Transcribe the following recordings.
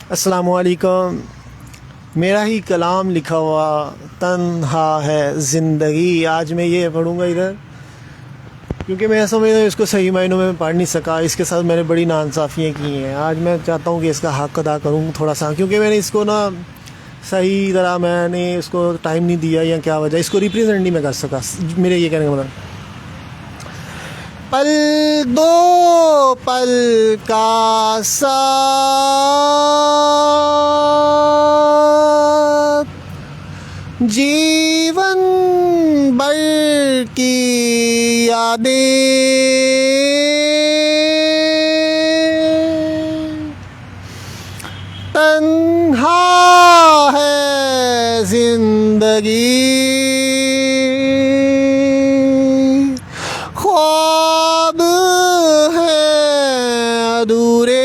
السلام علیکم. میرا ہی کلام لکھا ہوا تنہا ہے زندگی. آج میں یہ پڑھوں گا ادھر کیونکہ میں سمجھتا ہوں اس کو صحیح معنوں میں پڑھ نہیں سکا. اس کے ساتھ میں نے بڑی ناانصافیاں کی ہیں. آج میں چاہتا ہوں کہ اس کا حق ادا کروں تھوڑا سا، کیونکہ میں نے اس کو صحیح طرح میں نے اس کو ٹائم نہیں دیا یا کیا وجہ، اس کو ریپریزنٹ نہیں میں کر سکا. میرے یہ کہنے کا مطلب پل دو پل کا ساتھ جیون بھر کی یادیں تنہا ہے زندگی خواب ہیں ادھورے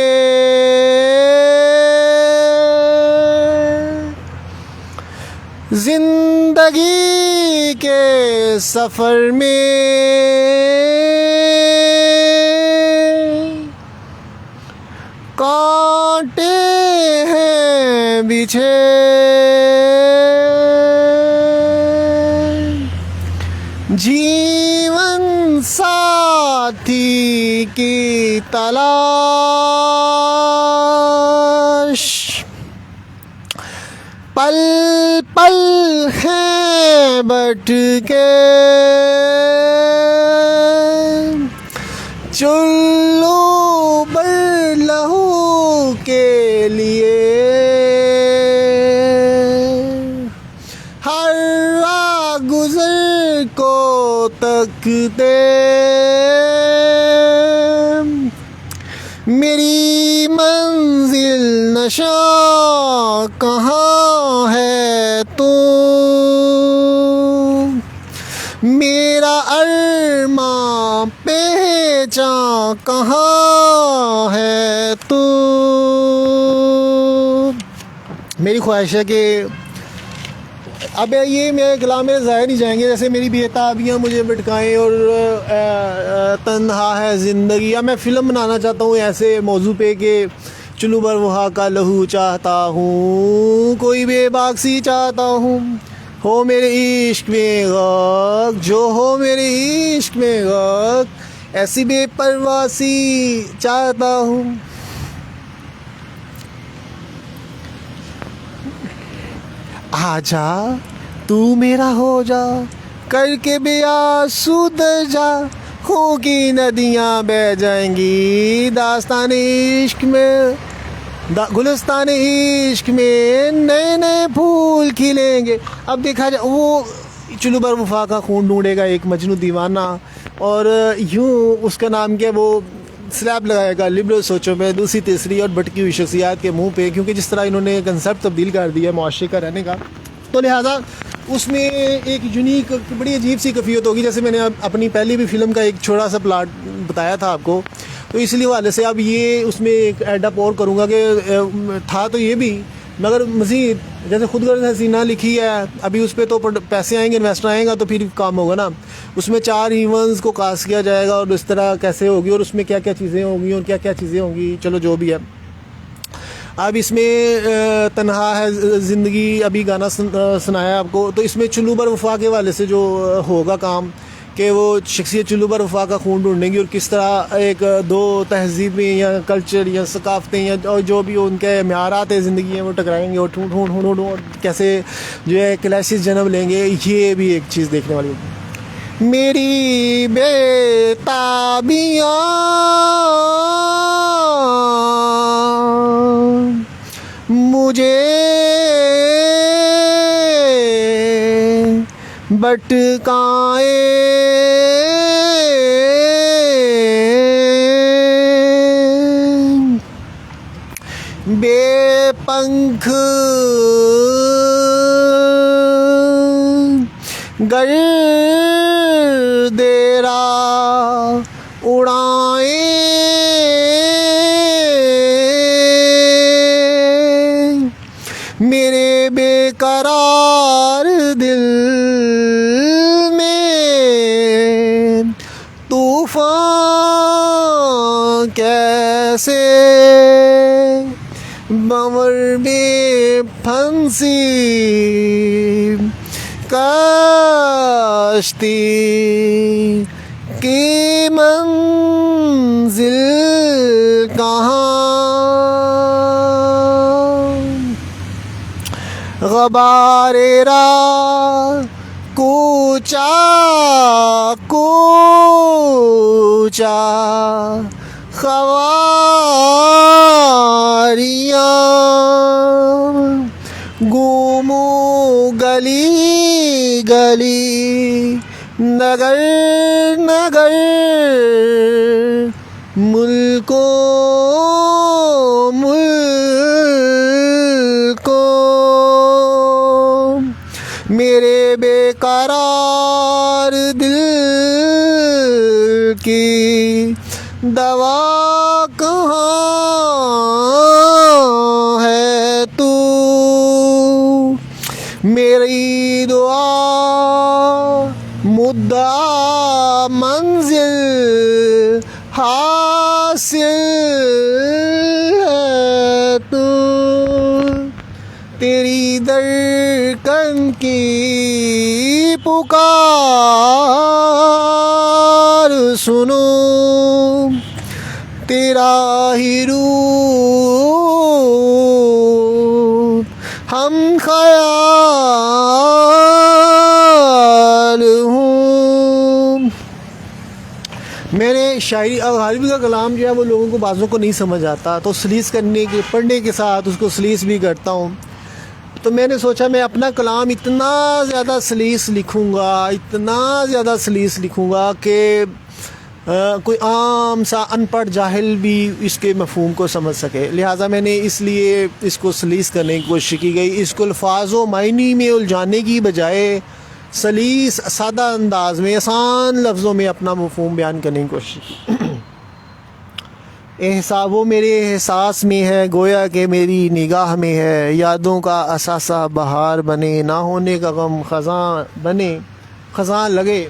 زندگی کے سفر میں کانٹے ہیں بچھے جیون ساتھی کی تلاش پل پل ہیں بٹ کے چلو بر لہو کے لیے ہر راہ گزر کو تکتے میری منزل نشاں کہاں ہے تو میرا ارماں پہچان کہاں ہے تو. میری خواہش ہے کہ اب یہ میرے کلام میں ظاہر نہیں جائیں گے، جیسے میری بےتابیاں مجھے بھٹکائیں اور تنہا ہے زندگی. اب میں فلم بنانا چاہتا ہوں ایسے موضوع پہ کہ چلو بر وہاں کا لہو چاہتا ہوں، کوئی بے باکسی چاہتا ہوں، ہو میرے عشق میں غرق، جو ہو میرے عشق میں غرق، ایسی بے پرواسی چاہتا ہوں. آجا تو میرا ہو جا کر کے بے آسود جا، خوں کی ندیاں بہہ جائیں گی داستان عشق میں، گلستان عشق میں نئے نئے پھول کھلیں گے. اب دیکھا جائے وہ چلو بر وفا کا خون ڈھونڈے گا ایک مجنوں دیوانہ، اور یوں اس کا نام کیا، وہ سلیب لگائے گا لبرل سوچوں میں دوسری تیسری اور بھٹکی ہوئی شخصیات کے منہ پہ، کیونکہ جس طرح انہوں نے کنسیپٹ تبدیل کر دیا معاشرے کا رہنے کا، تو لہٰذا اس میں ایک یونیک بڑی عجیب سی کیفیت ہوگی. جیسے میں نے اپنی پہلی بھی فلم کا ایک چھوٹا سا پلاٹ بتایا تھا آپ کو، تو اس لیے حوالے سے اب یہ اس میں ایک ایڈ اپ اور کروں گا کہ تھا تو یہ بھی، مگر مزید جیسے خود غرض حسینہ لکھی ہے، ابھی اس پہ تو پیسے آئیں گے، انویسٹر آئیں گا تو پھر کام ہوگا نا. اس میں 4 ایونٹس کو کاسٹ کیا جائے گا اور اس طرح کیسے ہوگی اور اس میں کیا کیا چیزیں ہوں گی اور کیا کیا چیزیں ہوں گی، چلو جو بھی ہے. اب اس میں تنہا ہے زندگی ابھی گانا سنایا آپ کو، تو اس میں چلو بر وفا کے والے سے جو ہوگا کام کہ وہ شخصیت چلو بر وفا کا خون ڈھونڈیں گی اور کس طرح ایک دو تہذیبیں یا کلچر یا ثقافتیں یا جو بھی ان کے معیارات زندگی ہیں وہ ٹکرائیں گے اور ڈھونڈ کیسے جو ہے کلیشز جنم لیں گے. یہ بھی ایک چیز دیکھنے والی ہوگی. میری بےتابیاں مجھے بھٹکائیں بے پنکھ گردیرا اڑائیں میرے بے قرار دل میں طوفان کیسے بنور میں پھنسی کشتی کی منزل کہاں، غبار راہ کوچا کوچا خواریاں، گومو گلی گلی نگر نگر، ملکوں ملکوں، میرے بے قرار دل کی دوا کہاں ہے تو، میری دعا مدعا منزل حاصل ہے تو، تیری درکن کی پکار سنو، تیرا ہی روپ ہم خیال ہوں۔ میں نے شاعری اور غالبی کا کلام جو ہے وہ لوگوں کو بعضوں کو نہیں سمجھ آتا، تو سلیس کرنے کے پڑھنے کے ساتھ اس کو سلیس بھی کرتا ہوں۔ تو میں نے سوچا میں اپنا کلام اتنا زیادہ سلیس لکھوں گا کہ کوئی عام سا ان پڑھ جاہل بھی اس کے مفہوم کو سمجھ سکے، لہٰذا میں نے اس لیے اس کو سلیس کرنے کی کوشش کی گئی۔ اس کو الفاظ و معنی میں الجھانے کی بجائے سلیس سادہ انداز میں آسان لفظوں میں اپنا مفہوم بیان کرنے کی کوشش کی۔ وہ میرے احساس میں ہے، گویا کہ میری نگاہ میں ہے، یادوں کا اثاثہ بہار بنے، نہ ہونے کا غم خزاں بنے، خزاں لگے،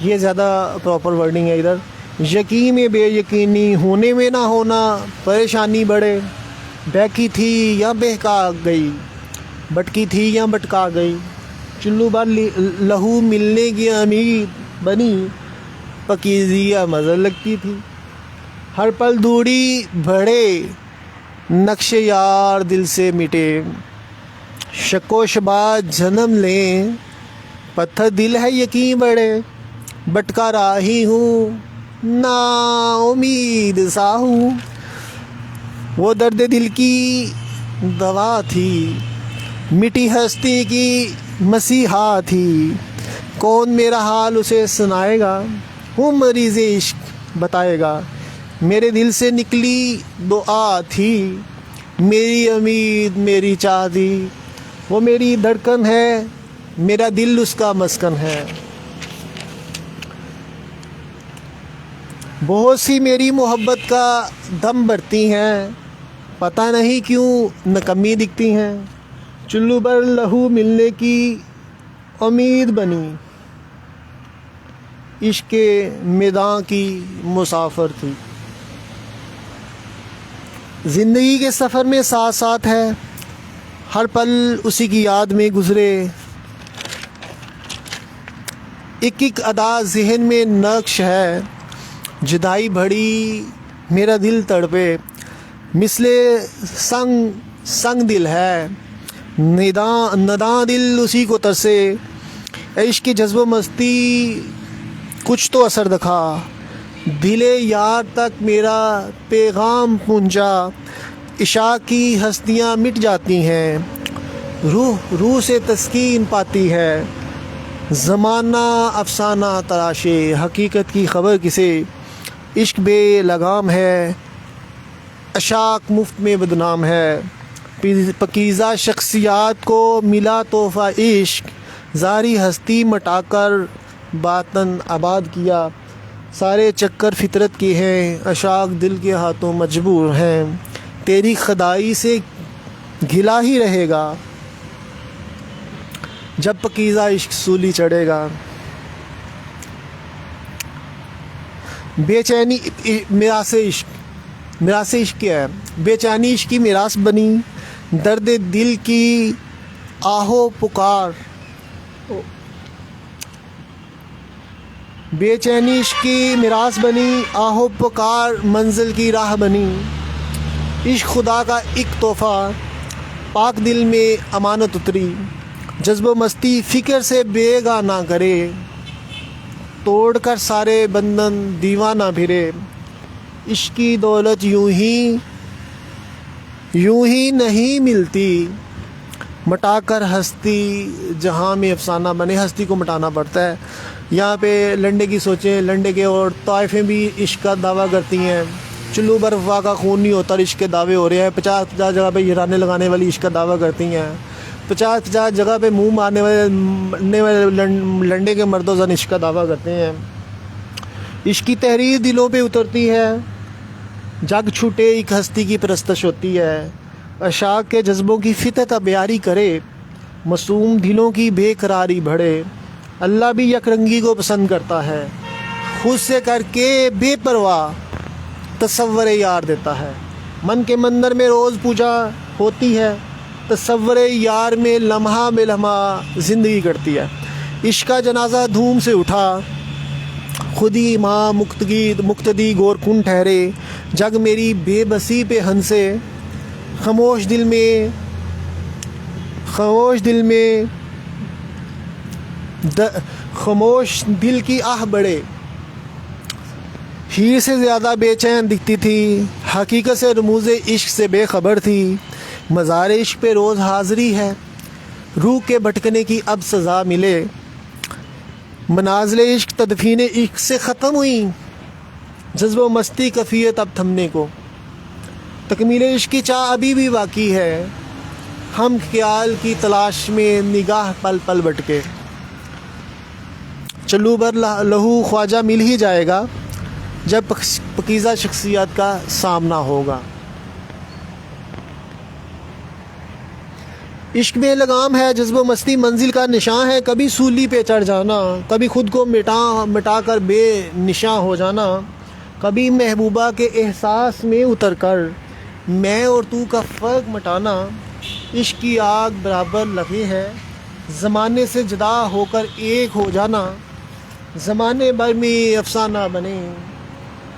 یہ زیادہ پراپر ورڈنگ ہے ادھر۔ یقین میں بے یقینی، ہونے میں نہ ہونا، پریشانی بڑھے، بہکی تھی یا بہکا گئی، بٹکی تھی یا بٹکا گئی، چلو بار لہو ملنے کی امید بنی، پکیزی یا مزہ لگتی تھی، ہر پل دوری بڑھے، نقش یار دل سے مٹے، شک و شبہات جنم لیں، پتھر دل ہے یقین بڑھے، بٹکا راہی ہوں، نا امید سا ہوں، وہ درد دل کی دوا تھی، مٹی ہستی کی مسیحا تھی، کون میرا حال اسے سنائے گا، ہوں مریض عشق بتائے گا، میرے دل سے نکلی دعا تھی، میری امید میری چاہتی، وہ میری دھڑکن ہے، میرا دل اس کا مسکن ہے، بہت سی میری محبت کا دم بھرتی ہیں، پتہ نہیں کیوں نکمی دکھتی ہیں، چلو بر لہو ملنے کی امید بنی، عشق کے میدان کی مسافر تھی، زندگی کے سفر میں ساتھ ساتھ ہے، ہر پل اسی کی یاد میں گزرے، ایک ایک ادا ذہن میں نقش ہے، جدائی بڑھی میرا دل تڑپے، مثل سنگ دل ہے، نداں دل اسی کو ترسے، عشق کی جذب و مستی کچھ تو اثر دکھا، دل یار تک میرا پیغام پہنچا، عشاق کی ہستیاں مٹ جاتی ہیں، روح سے تسکین پاتی ہے، زمانہ افسانہ تراشے، حقیقت کی خبر کسے، عشق بے لگام ہے، عشاق مفت میں بدنام ہے، پکیزہ شخصیات کو ملا تحفہ عشق، ظاہری ہستی مٹا کر باطن آباد کیا، سارے چکر فطرت کے ہیں، عشاق دل کے ہاتھوں مجبور ہیں، تیری خدائی سے گھلا ہی رہے گا، جب پکیزہ عشق سولی چڑھے گا، بے چینی میراث عشق، میراث عشق کیا ہے؟ بے چینی عشق کی میراث بنی، درد دل کی آہو پکار، بے چینی عشق کی میراث بنی، آہو پکار منزل کی راہ بنی، عشق خدا کا ایک تحفہ، پاک دل میں امانت اتری، جذب و مستی فکر سے بے گاہ نہ کرے، توڑ کر سارے بندھن دیوانہ پھرے، عشق کی دولت یوں ہی نہیں ملتی، مٹا کر ہستی جہاں میں افسانہ بنے۔ ہستی کو مٹانا پڑتا ہے۔ یہاں پہ لنڈے کی سوچیں، لنڈے کے اور طائفیں بھی عشق کا دعویٰ کرتی ہیں، چلو بر وفا کا خون نہیں ہوتا، عشق کے دعوے ہو رہے ہیں۔ 50 جگہ پہ ہرانے لگانے والی عشق کا دعویٰ کرتی ہیں، 50 جگہ پہ منہ مارنے والے لنڈے کے مرد و زن عشق کا دعویٰ کرتے ہیں۔ عشق کی تحریر دلوں پہ اترتی ہے، جگ چھوٹے ایک ہستی کی پرستش ہوتی ہے، اشاق کے جذبوں کی فتح بیاری کرے، معصوم دلوں کی بے قراری بڑھے، اللہ بھی یک رنگی کو پسند کرتا ہے، خود سے کر کے بے پرواہ تصور یار دیتا ہے، من کے مندر میں روز پوجا ہوتی ہے، تصور یار میں لمحہ بے لمحہ زندگی کرتی ہے۔ عشق کا جنازہ دھوم سے اٹھا، خودی ماں مقتدی گور کن ٹھہرے، جگ میری بے بسی پہ ہنسے، خاموش دل کی آہ بڑھے، ہیر سے زیادہ بے چین دکھتی تھی، حقیقت سے رموز عشق سے بے خبر تھی، مزار عشق پہ روز حاضری ہے، روح کے بھٹکنے کی اب سزا ملے، منازل عشق تدفین عشق سے ختم ہوئی، جذب و مستی کفیت اب تھمنے کو، تکمیل عشق کی چاہ ابھی بھی باقی ہے، ہم خیال کی تلاش میں نگاہ پل پل بٹکے، چلو بر لہو خواجہ مل ہی جائے گا جب پکیزہ شخصیت کا سامنا ہوگا۔ عشق میں لگام ہے، جذب و مستی منزل کا نشان ہے، کبھی سولی پہ چڑھ جانا، کبھی خود کو مٹا کر بے نشاں ہو جانا، کبھی محبوبہ کے احساس میں اتر کر میں اور تو کا فرق مٹانا، عشق کی آگ برابر لگے ہے، زمانے سے جدا ہو کر ایک ہو جانا، زمانے بھر میں افسانہ بنے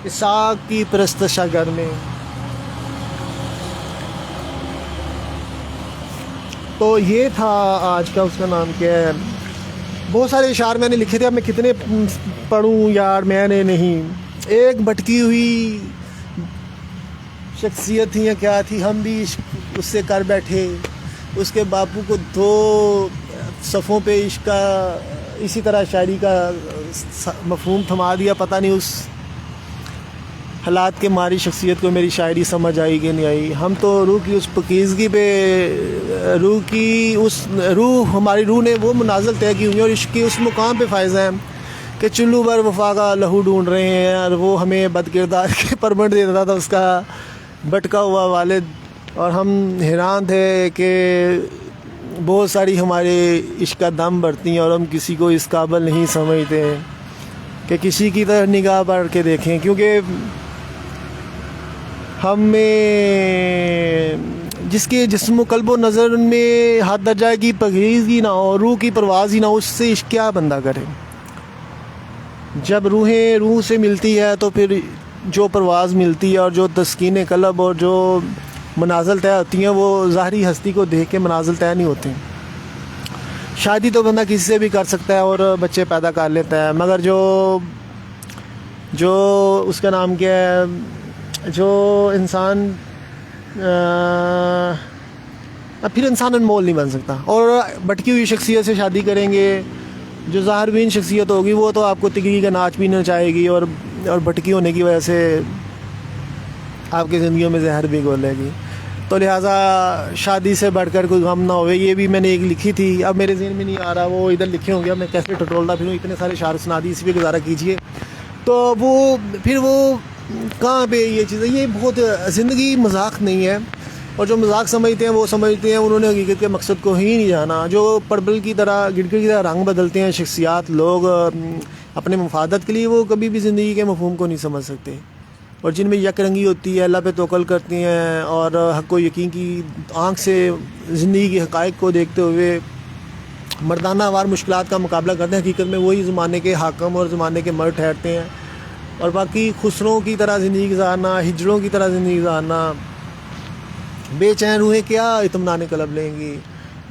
اس آگ کی پرستش گر میں۔ تو یہ تھا آج کا، اس کا نام کیا ہے، بہت سارے اشعار میں نے لکھے تھے، اب میں کتنے پڑھوں یار، میں نے نہیں، ایک بھٹکی ہوئی شخصیت تھی یا کیا تھی، ہم بھی اس سے کر بیٹھے، اس کے باپو کو 2 صفوں پہ عشق کا اسی طرح شاعری کا مفہوم تھما دیا، پتہ نہیں اس حالات کے ماری شخصیت کو میری شاعری سمجھ آئی کہ نہیں آئی۔ ہم تو روح کی اس پکیزگی پہ، ہماری روح نے وہ منازل طے کی ہوئی اور عشق کی اس مقام پہ فائز ہیں کہ چلو بر وفا کا لہو ڈھونڈ رہے ہیں، اور وہ ہمیں بد کردار کے پرمٹ دیتا تھا اس کا بٹکا ہوا والد، اور ہم حیران تھے کہ بہت ساری ہمارے عشق کا دم بڑھتی ہیں اور ہم کسی کو اس قابل نہیں سمجھتے کہ کسی کی طرح نگاہ پڑھ کے دیکھیں، کیونکہ ہم میں جس کے جسم و قلب و نظر میں حد درجہ کی پکیزگی نہ ہو، روح کی پرواز ہی نہ ہو، اس سے عشق کیا بندہ کرے؟ جب روح سے ملتی ہے تو پھر جو پرواز ملتی ہے اور جو تسکین قلب اور جو منازل طے ہوتی ہیں وہ ظاہری ہستی کو دیکھ کے منازل طے نہیں ہوتے۔ شادی تو بندہ کسی سے بھی کر سکتا ہے اور بچے پیدا کر لیتا ہے، مگر جو اس کا نام کیا ہے، جو انسان پھر انسان انمول نہیں بن سکتا، اور بھٹکی ہوئی شخصیت سے شادی کریں گے، جو ظاہر بین شخصیت ہوگی وہ تو آپ کو تکری کا ناچ بھی نچائے گی، اور بھٹکی ہونے کی وجہ سے آپ کی زندگیوں میں زہر بھی گھولے گی۔ تو لہٰذا شادی سے بڑھ کر کوئی غم نہ ہوئے، یہ بھی میں نے ایک لکھی تھی، اب میرے ذہن میں نہیں آ رہا، وہ ادھر لکھے ہوں گے، اب میں کیسے ٹٹولتا پھروں، اتنے سارے شعر سنا دی، اسی پہ گزارا کیجئے۔ تو وہ کہاں پہ یہ چیزیں، یہ بہت زندگی مذاق نہیں ہے، اور جو مذاق سمجھتے ہیں وہ سمجھتے ہیں انہوں نے حقیقت کے مقصد کو ہی نہیں جانا۔ جو پربل کی طرح گڑگڑ کی طرح رنگ بدلتے ہیں شخصیات، لوگ اپنے مفادت کے لیے، وہ کبھی بھی زندگی کے مفہوم کو نہیں سمجھ سکتے۔ اور جن میں یک رنگی ہوتی ہے، اللہ پہ توکل کرتی ہیں اور حق و یقین کی آنکھ سے زندگی کے حقائق کو دیکھتے ہوئے مردانہ وار مشکلات کا مقابلہ کرتے ہیں، حقیقت میں وہی زمانے کے حاکم اور زمانے کے مرد ٹھہرتے ہیں. اور باقی خسروں کی طرح زندگی گزارنا، ہجڑوں کی طرح زندگی گزارنا، بے چین روحیں کیا اطمینان قلب لیں گی.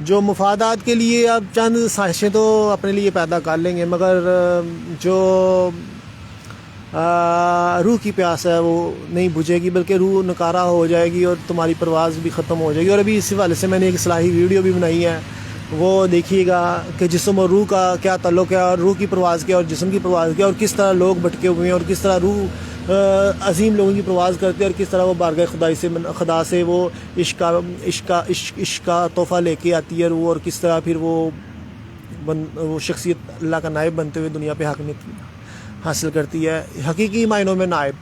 جو مفادات کے لیے آپ چند سازشیں تو اپنے لیے پیدا کر لیں گے، مگر جو روح کی پیاس ہے وہ نہیں بجھے گی، بلکہ روح نکارہ ہو جائے گی اور تمہاری پرواز بھی ختم ہو جائے گی. اور ابھی اس حوالے سے میں نے ایک اصلاحی ویڈیو بھی بنائی ہے، وہ دیکھیے گا کہ جسم اور روح کا کیا تعلق ہے، اور روح کی پرواز کیا اور جسم کی پرواز کیا، اور کس طرح لوگ بھٹکے ہوئے ہیں، اور کس طرح روح عظیم لوگوں کی پرواز کرتے ہیں، اور کس طرح وہ بارگاہ خدا سے وہ عشق کا تحفہ لے کے آتی ہے روح، اور کس طرح پھر وہ شخصیت اللہ کا نائب بنتے ہوئے دنیا پہ حاکمیت حاصل کرتی ہے. حقیقی معنوں میں نائب،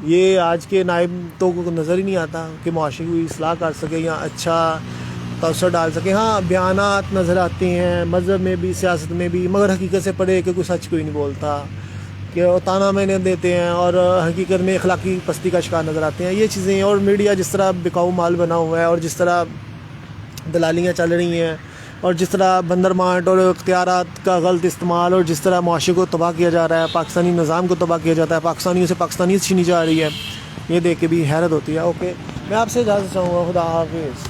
یہ آج کے نائب تو نظر ہی نہیں آتا کہ معاشرے کی اصلاح کر سکے یا اچھا تاثر ڈال سکے. ہاں بیانات نظر آتے ہیں مذہب میں بھی، سیاست میں بھی، مگر حقیقت سے پڑھے کہ کوئی سچ کوئی نہیں بولتا، کہ تانا میں دیتے ہیں اور حقیقت میں اخلاقی پستی کا شکار نظر آتے ہیں. یہ چیزیں، اور میڈیا جس طرح بکاؤ مال بنا ہوا ہے، اور جس طرح دلالیاں چل رہی ہیں، اور جس طرح بندر مانٹ اور اختیارات کا غلط استعمال، اور جس طرح معاشرے کو تباہ کیا جا رہا ہے، پاکستانی نظام کو تباہ کیا جاتا ہے، پاکستانیوں سے پاکستانیت چھینی جا رہی ہے، یہ دیکھ کے بھی حیرت ہوتی ہے. اوکے، میں آپ سے اجازت چاہوں گا. خدا حافظ.